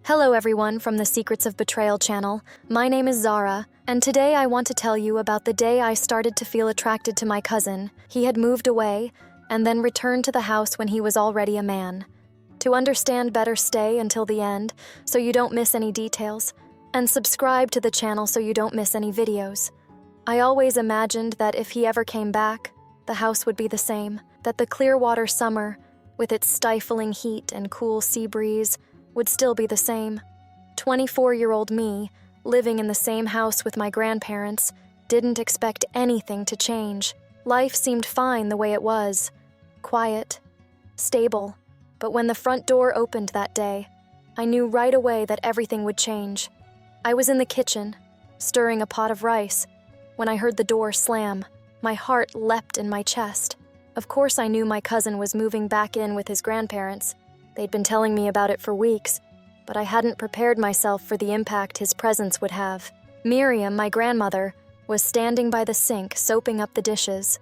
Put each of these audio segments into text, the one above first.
Hello everyone from the Secrets of Betrayal channel. My name is Zara, and today I want to tell you about the day I started to feel attracted to my cousin. He had moved away, and then returned to the house when he was already a man. To understand better, stay until the end, so you don't miss any details, and subscribe to the channel so you don't miss any videos. I always imagined that if he ever came back, the house would be the same, that the Clearwater summer, with its stifling heat and cool sea breeze, would still be the same. 24-year-old me, living in the same house with my grandparents, didn't expect anything to change. Life seemed fine the way it was, quiet, stable. But when the front door opened that day, I knew right away that everything would change. I was in the kitchen, stirring a pot of rice, when I heard the door slam. My heart leapt in my chest. Of course I knew my cousin was moving back in with his grandparents. They'd been telling me about it for weeks, but I hadn't prepared myself for the impact his presence would have. Miriam, my grandmother, was standing by the sink soaping up the dishes.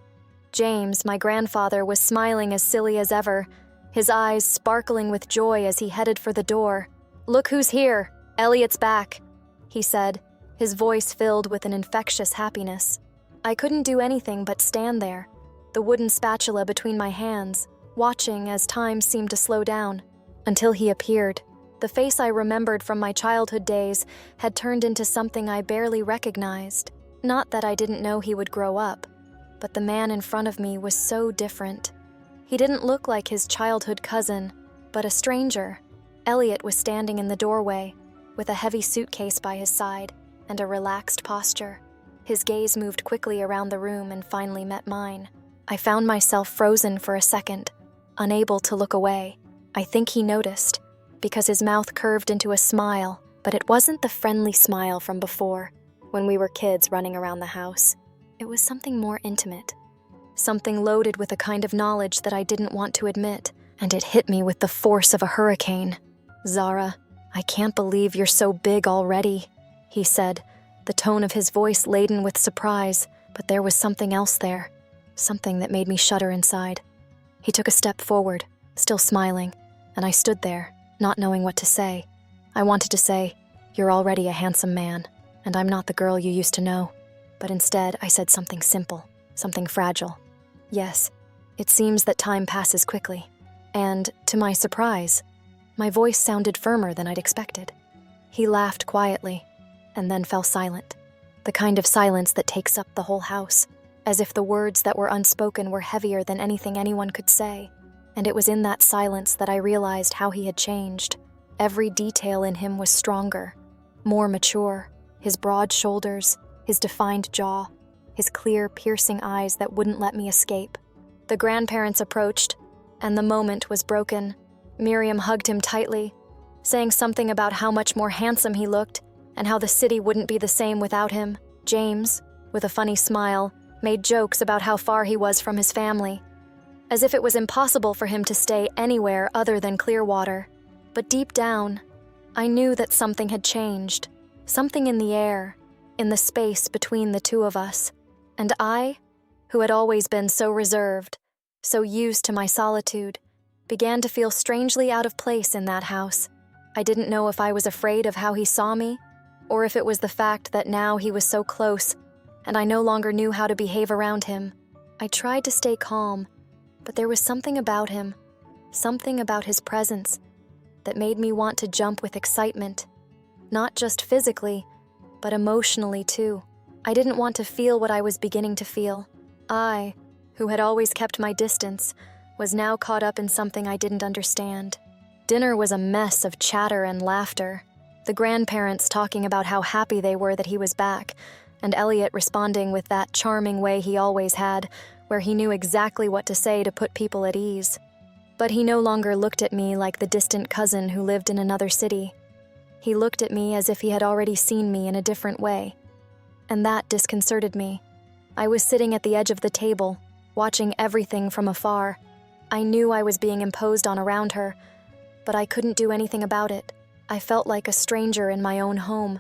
James, my grandfather, was smiling as silly as ever, his eyes sparkling with joy as he headed for the door. "Look who's here! Elliot's back," he said, his voice filled with an infectious happiness. I couldn't do anything but stand there, the wooden spatula between my hands, watching as time seemed to slow down, until he appeared. The face I remembered from my childhood days had turned into something I barely recognized. Not that I didn't know he would grow up, but the man in front of me was so different. He didn't look like his childhood cousin, but a stranger. Elliot was standing in the doorway, with a heavy suitcase by his side and a relaxed posture. His gaze moved quickly around the room and finally met mine. I found myself frozen for a second, unable to look away. I think he noticed, because his mouth curved into a smile, but it wasn't the friendly smile from before, when we were kids running around the house. It was something more intimate, something loaded with a kind of knowledge that I didn't want to admit, and it hit me with the force of a hurricane. "Zara, I can't believe you're so big already," he said, the tone of his voice laden with surprise, but there was something else there, something that made me shudder inside. He took a step forward, still smiling, and I stood there, not knowing what to say. I wanted to say, "You're already a handsome man, and I'm not the girl you used to know." But instead, I said something simple, something fragile. "Yes, it seems that time passes quickly." And, to my surprise, my voice sounded firmer than I'd expected. He laughed quietly, and then fell silent, the kind of silence that takes up the whole house, as if the words that were unspoken were heavier than anything anyone could say. And it was in that silence that I realized how he had changed. Every detail in him was stronger, more mature. His broad shoulders, his defined jaw, his clear, piercing eyes that wouldn't let me escape. The grandparents approached, and the moment was broken. Miriam hugged him tightly, saying something about how much more handsome he looked and how the city wouldn't be the same without him. James, with a funny smile, made jokes about how far he was from his family, as if it was impossible for him to stay anywhere other than Clearwater. But deep down, I knew that something had changed, something in the air, in the space between the two of us. And I, who had always been so reserved, so used to my solitude, began to feel strangely out of place in that house. I didn't know if I was afraid of how he saw me, or if it was the fact that now he was so close, and I no longer knew how to behave around him. I tried to stay calm, but there was something about him, something about his presence, that made me want to jump with excitement. Not just physically, but emotionally too. I didn't want to feel what I was beginning to feel. I, who had always kept my distance, was now caught up in something I didn't understand. Dinner was a mess of chatter and laughter. The grandparents talking about how happy they were that he was back, and Elliot responding with that charming way he always had, where he knew exactly what to say to put people at ease. But he no longer looked at me like the distant cousin who lived in another city. He looked at me as if he had already seen me in a different way, and that disconcerted me. I was sitting at the edge of the table, watching everything from afar. I knew I was being imposed on around her, but I couldn't do anything about it. I felt like a stranger in my own home,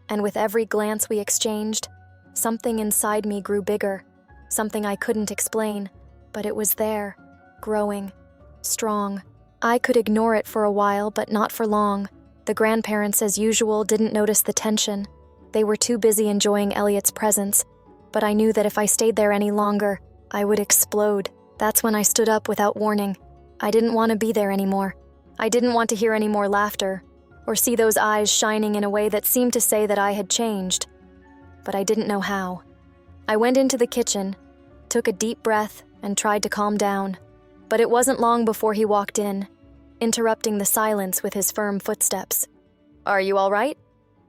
and with every glance we exchanged, something inside me grew bigger, something I couldn't explain, but it was there, growing, strong. I could ignore it for a while, but not for long. The grandparents, as usual, didn't notice the tension. They were too busy enjoying Elliot's presence, but I knew that if I stayed there any longer, I would explode. That's when I stood up without warning. I didn't want to be there anymore. I didn't want to hear any more laughter, or see those eyes shining in a way that seemed to say that I had changed. But I didn't know how. I went into the kitchen, took a deep breath, and tried to calm down. But it wasn't long before he walked in, interrupting the silence with his firm footsteps. "Are you all right?"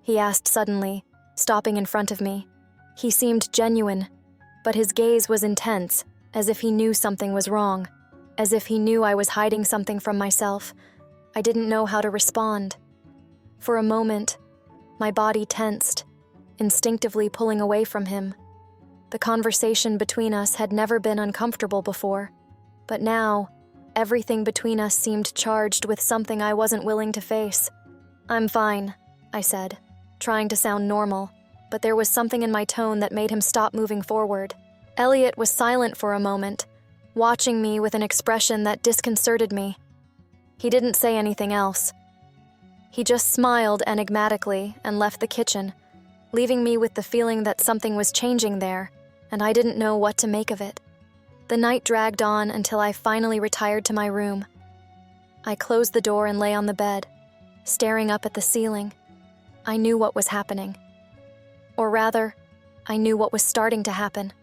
he asked suddenly, stopping in front of me. He seemed genuine, but his gaze was intense, as if he knew something was wrong, as if he knew I was hiding something from myself. I didn't know how to respond. For a moment, my body tensed, instinctively pulling away from him. The conversation between us had never been uncomfortable before, but now, everything between us seemed charged with something I wasn't willing to face. "I'm fine," I said, trying to sound normal, but there was something in my tone that made him stop moving forward. Elliot was silent for a moment, watching me with an expression that disconcerted me. He didn't say anything else. He just smiled enigmatically and left the kitchen, leaving me with the feeling that something was changing there, and I didn't know what to make of it. The night dragged on until I finally retired to my room. I closed the door and lay on the bed, staring up at the ceiling. I knew what was happening. Or rather, I knew what was starting to happen.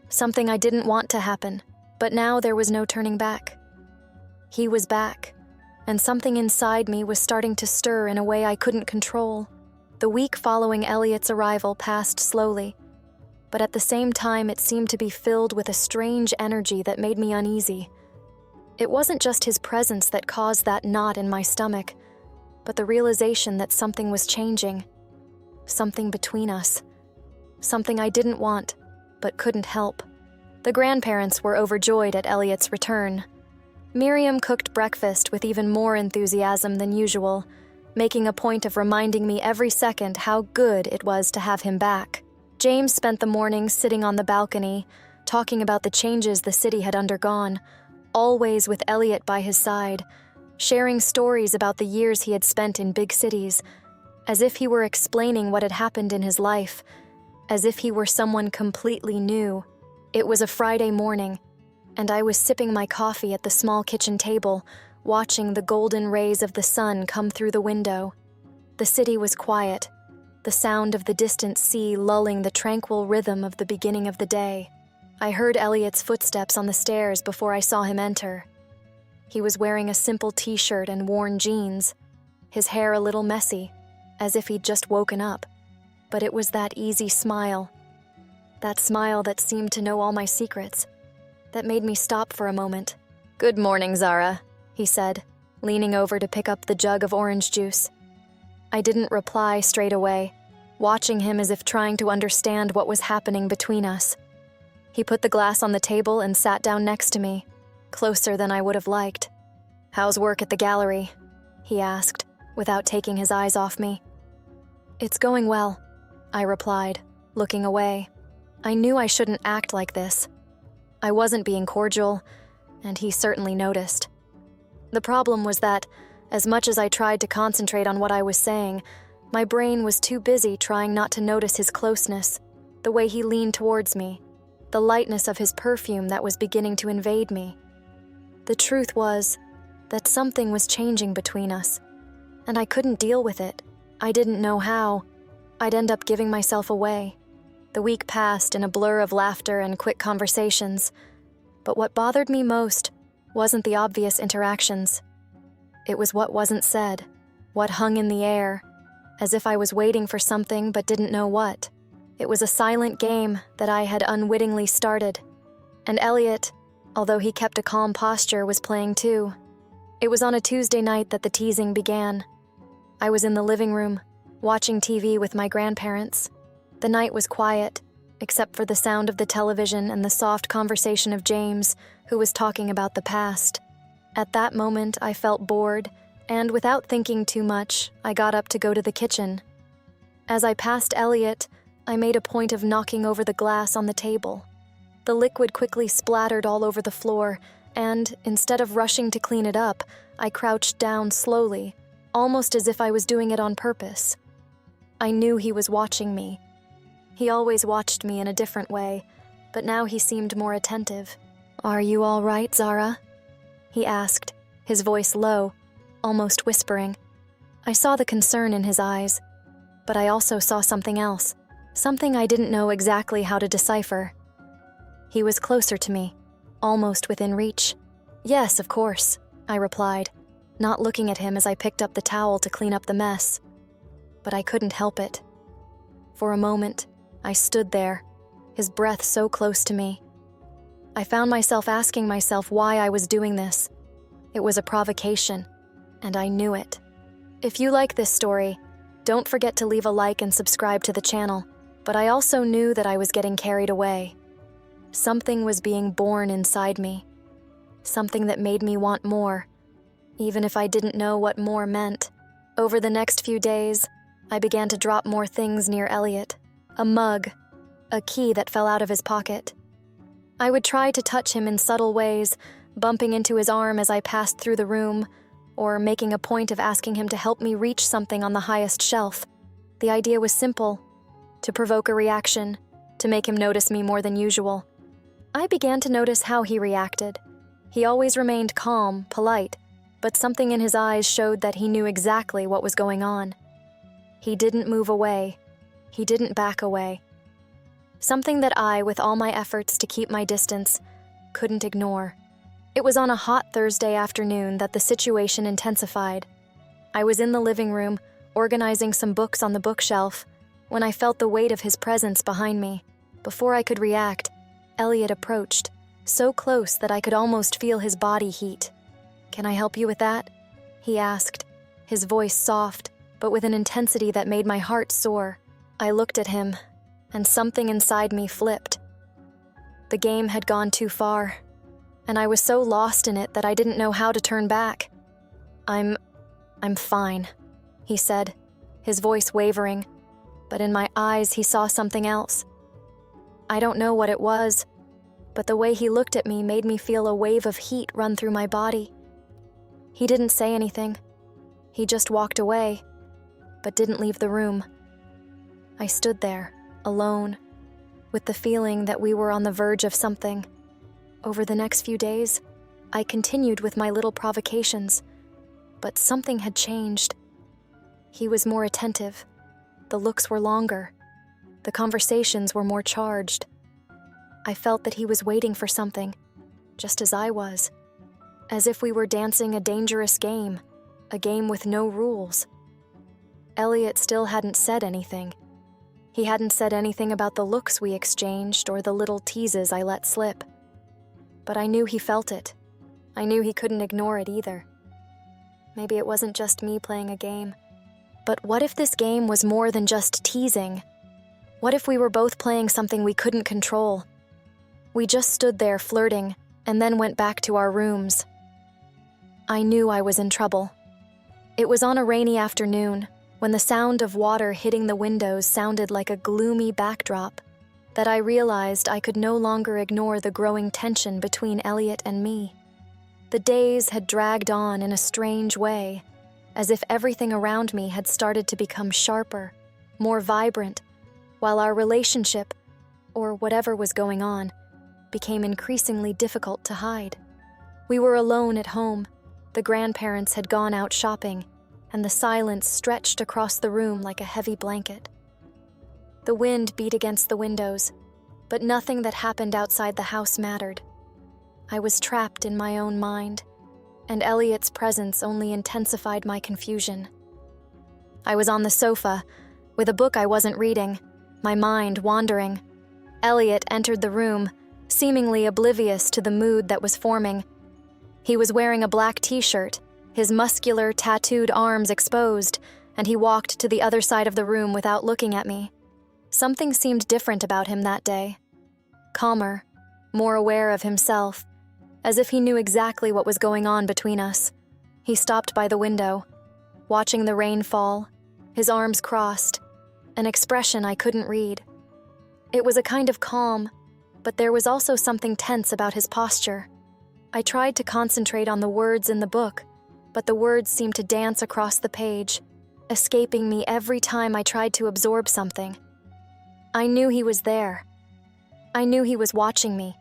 Something I didn't want to happen, but now there was no turning back. He was back, and something inside me was starting to stir in a way I couldn't control. The week following Elliot's arrival passed slowly, but at the same time it seemed to be filled with a strange energy that made me uneasy. It wasn't just his presence that caused that knot in my stomach, but the realization that something was changing. Something between us. Something I didn't want, but couldn't help. The grandparents were overjoyed at Elliot's return. Miriam cooked breakfast with even more enthusiasm than usual, making a point of reminding me every second how good it was to have him back. James spent the morning sitting on the balcony, talking about the changes the city had undergone, always with Elliot by his side, sharing stories about the years he had spent in big cities, as if he were explaining what had happened in his life, as if he were someone completely new. It was a Friday morning, and I was sipping my coffee at the small kitchen table, watching the golden rays of the sun come through the window. The city was quiet, the sound of the distant sea lulling the tranquil rhythm of the beginning of the day. I heard Elliot's footsteps on the stairs before I saw him enter. He was wearing a simple t-shirt and worn jeans, his hair a little messy, as if he'd just woken up. But it was that easy smile, that smile that seemed to know all my secrets, that made me stop for a moment. "Good morning, Zara," he said, leaning over to pick up the jug of orange juice. I didn't reply straight away, watching him as if trying to understand what was happening between us. He put the glass on the table and sat down next to me, closer than I would have liked. "How's work at the gallery?" he asked, without taking his eyes off me. "It's going well," I replied, looking away. I knew I shouldn't act like this. I wasn't being cordial, and he certainly noticed. The problem was that, as much as I tried to concentrate on what I was saying, my brain was too busy trying not to notice his closeness, the way he leaned towards me, the lightness of his perfume that was beginning to invade me. The truth was that something was changing between us, and I couldn't deal with it. I didn't know how. I'd end up giving myself away. The week passed in a blur of laughter and quick conversations, but what bothered me most wasn't the obvious interactions. It was what wasn't said, what hung in the air, as if I was waiting for something but didn't know what. It was a silent game that I had unwittingly started, and Elliot, although he kept a calm posture, was playing too. It was on a Tuesday night that the teasing began. I was in the living room, watching TV with my grandparents. The night was quiet, except for the sound of the television and the soft conversation of James, who was talking about the past. At that moment, I felt bored, and without thinking too much, I got up to go to the kitchen. As I passed Elliot, I made a point of knocking over the glass on the table. The liquid quickly splattered all over the floor, and instead of rushing to clean it up, I crouched down slowly, almost as if I was doing it on purpose. I knew he was watching me. He always watched me in a different way, but now he seemed more attentive. "Are you all right, Zara?" he asked, his voice low, almost whispering. I saw the concern in his eyes, but I also saw something else, something I didn't know exactly how to decipher. He was closer to me, almost within reach. "Yes, of course," I replied, not looking at him as I picked up the towel to clean up the mess. But I couldn't help it. For a moment, I stood there, his breath so close to me. I found myself asking myself why I was doing this. It was a provocation, and I knew it. If you like this story, don't forget to leave a like and subscribe to the channel, but I also knew that I was getting carried away. Something was being born inside me, something that made me want more, even if I didn't know what more meant. Over the next few days, I began to drop more things near Elliot. A mug, a key that fell out of his pocket. I would try to touch him in subtle ways, bumping into his arm as I passed through the room, or making a point of asking him to help me reach something on the highest shelf. The idea was simple: to provoke a reaction, to make him notice me more than usual. I began to notice how he reacted. He always remained calm, polite, but something in his eyes showed that he knew exactly what was going on. He didn't move away. He didn't back away. Something that I, with all my efforts to keep my distance, couldn't ignore. It was on a hot Thursday afternoon that the situation intensified. I was in the living room, organizing some books on the bookshelf, when I felt the weight of his presence behind me. Before I could react, Elliot approached, so close that I could almost feel his body heat. "Can I help you with that?" he asked, his voice soft, but with an intensity that made my heart soar. I looked at him, and something inside me flipped. The game had gone too far, and I was so lost in it that I didn't know how to turn back. I'm fine," he said, his voice wavering, but in my eyes he saw something else. I don't know what it was, but the way he looked at me made me feel a wave of heat run through my body. He didn't say anything. He just walked away, but didn't leave the room. I stood there, alone, with the feeling that we were on the verge of something. Over the next few days, I continued with my little provocations, but something had changed. He was more attentive. The looks were longer. The conversations were more charged. I felt that he was waiting for something, just as I was, as if we were dancing a dangerous game, a game with no rules. Elliot still hadn't said anything. He hadn't said anything about the looks we exchanged or the little teases I let slip. But I knew he felt it. I knew he couldn't ignore it either. Maybe it wasn't just me playing a game. But what if this game was more than just teasing? What if we were both playing something we couldn't control? We just stood there flirting, and then went back to our rooms. I knew I was in trouble. It was on a rainy afternoon, when the sound of water hitting the windows sounded like a gloomy backdrop, that I realized I could no longer ignore the growing tension between Elliot and me. The days had dragged on in a strange way, as if everything around me had started to become sharper, more vibrant, while our relationship, or whatever was going on, became increasingly difficult to hide. We were alone at home. The grandparents had gone out shopping, and the silence stretched across the room like a heavy blanket. The wind beat against the windows, but nothing that happened outside the house mattered. I was trapped in my own mind, and Elliot's presence only intensified my confusion. I was on the sofa, with a book I wasn't reading, my mind wandering. Elliot entered the room, seemingly oblivious to the mood that was forming. He was wearing a black t-shirt, his muscular, tattooed arms exposed, and he walked to the other side of the room without looking at me. Something seemed different about him that day. Calmer, more aware of himself, as if he knew exactly what was going on between us. He stopped by the window, watching the rain fall, his arms crossed, an expression I couldn't read. It was a kind of calm, but there was also something tense about his posture. I tried to concentrate on the words in the book, but the words seemed to dance across the page, escaping me every time I tried to absorb something. I knew he was there. I knew he was watching me,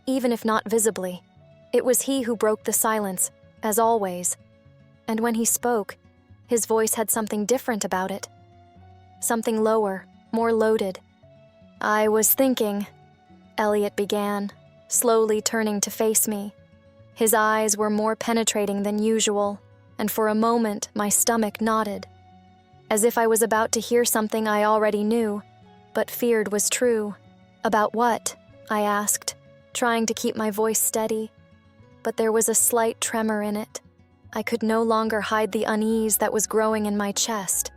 even if not visibly. It was he who broke the silence, as always. And when he spoke, his voice had something different about it. Something lower, more loaded. "I was thinking," Elliot began, slowly turning to face me. His eyes were more penetrating than usual, and for a moment my stomach knotted, as if I was about to hear something I already knew, but feared was true. "About what?" I asked, trying to keep my voice steady. But there was a slight tremor in it. I could no longer hide the unease that was growing in my chest.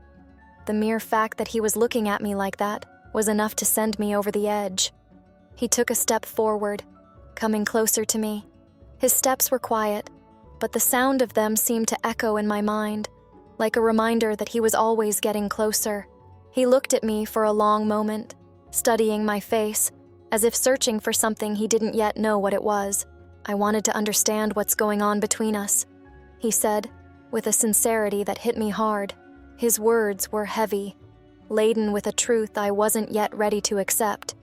The mere fact that he was looking at me like that was enough to send me over the edge. He took a step forward, coming closer to me. His steps were quiet, but the sound of them seemed to echo in my mind, like a reminder that he was always getting closer. He looked at me for a long moment, studying my face, as if searching for something he didn't yet know what it was. "I wanted to understand what's going on between us," he said, with a sincerity that hit me hard. His words were heavy, laden with a truth I wasn't yet ready to accept.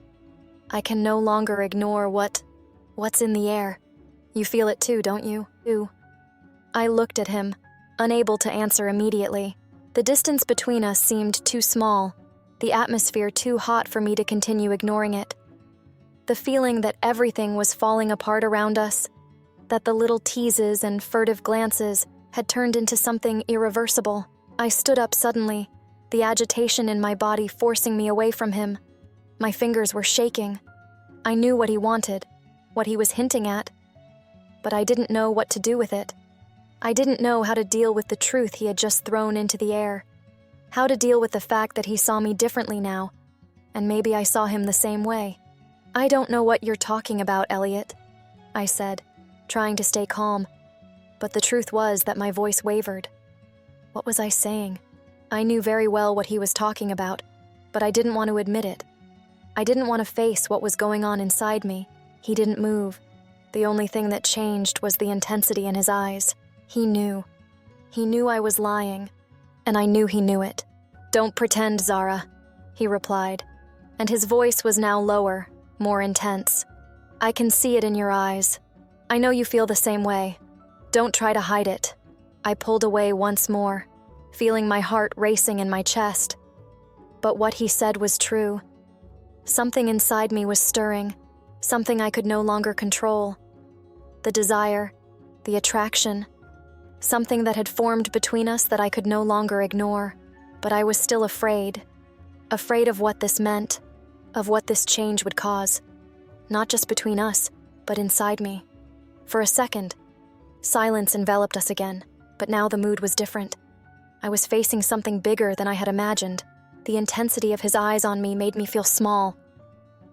"I can no longer ignore what's in the air. You feel it too, don't you?" I looked at him, unable to answer immediately. The distance between us seemed too small, the atmosphere too hot for me to continue ignoring it. The feeling that everything was falling apart around us, that the little teases and furtive glances had turned into something irreversible. I stood up suddenly, the agitation in my body forcing me away from him. My fingers were shaking. I knew what he wanted, what he was hinting at, but I didn't know what to do with it. I didn't know how to deal with the truth he had just thrown into the air, how to deal with the fact that he saw me differently now, and maybe I saw him the same way. "I don't know what you're talking about, Elliot," I said, trying to stay calm, but the truth was that my voice wavered. What was I saying? I knew very well what he was talking about, but I didn't want to admit it. I didn't want to face what was going on inside me. He didn't move. The only thing that changed was the intensity in his eyes. He knew. He knew I was lying, and I knew he knew it. "Don't pretend, Zara," he replied, and his voice was now lower, more intense. "I can see it in your eyes. I know you feel the same way. Don't try to hide it." I pulled away once more, feeling my heart racing in my chest. But what he said was true. Something inside me was stirring, something I could no longer control. The desire, the attraction, something that had formed between us that I could no longer ignore. But I was still afraid of what this meant, of what this change would cause, not just between us, but inside me. For a second, silence enveloped us again, but now the mood was different. I was facing something bigger than I had imagined. The intensity of his eyes on me made me feel small,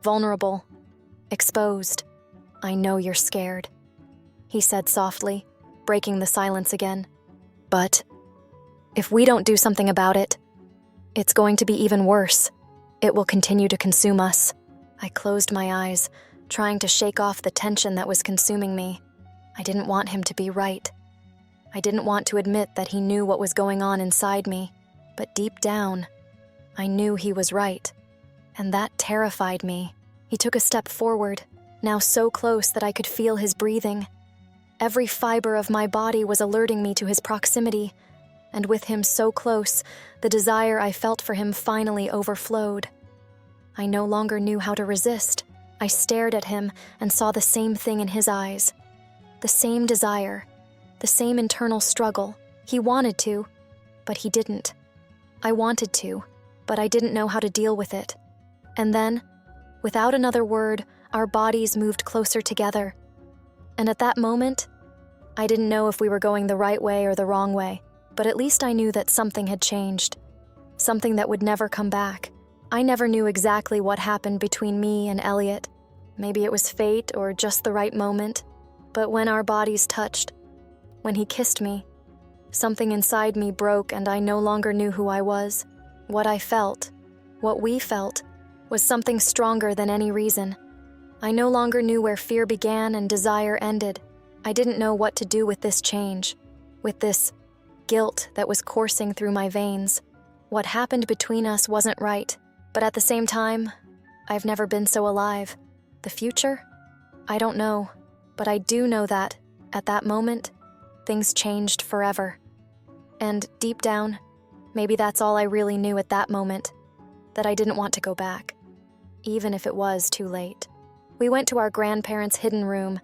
vulnerable, exposed. "I know you're scared," he said softly, breaking the silence again. "But if we don't do something about it, it's going to be even worse. It will continue to consume us." I closed my eyes, trying to shake off the tension that was consuming me. I didn't want him to be right. I didn't want to admit that he knew what was going on inside me, but deep down, I knew he was right, and that terrified me. He took a step forward, now so close that I could feel his breathing. Every fiber of my body was alerting me to his proximity, and with him so close, the desire I felt for him finally overflowed. I no longer knew how to resist. I stared at him and saw the same thing in his eyes. The same desire, the same internal struggle. He wanted to, but he didn't. I wanted to, but I didn't know how to deal with it. And then, without another word, our bodies moved closer together. And at that moment, I didn't know if we were going the right way or the wrong way, but at least I knew that something had changed, something that would never come back. I never knew exactly what happened between me and Elliot. Maybe it was fate or just the right moment, but when our bodies touched, when he kissed me, something inside me broke and I no longer knew who I was. What I felt, what we felt, was something stronger than any reason. I no longer knew where fear began and desire ended. I didn't know what to do with this change, with this guilt that was coursing through my veins. What happened between us wasn't right, but at the same time, I've never been so alive. The future? I don't know, but I do know that, at that moment, things changed forever. And deep down, maybe that's all I really knew at that moment, that I didn't want to go back, even if it was too late. We went to our grandparents' hidden room,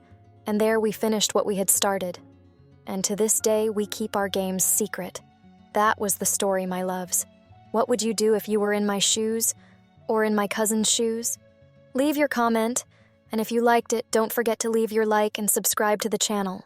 and there we finished what we had started. And to this day, we keep our games secret. That was the story, my loves. What would you do if you were in my shoes, or in my cousin's shoes? Leave your comment, and if you liked it, don't forget to leave your like and subscribe to the channel.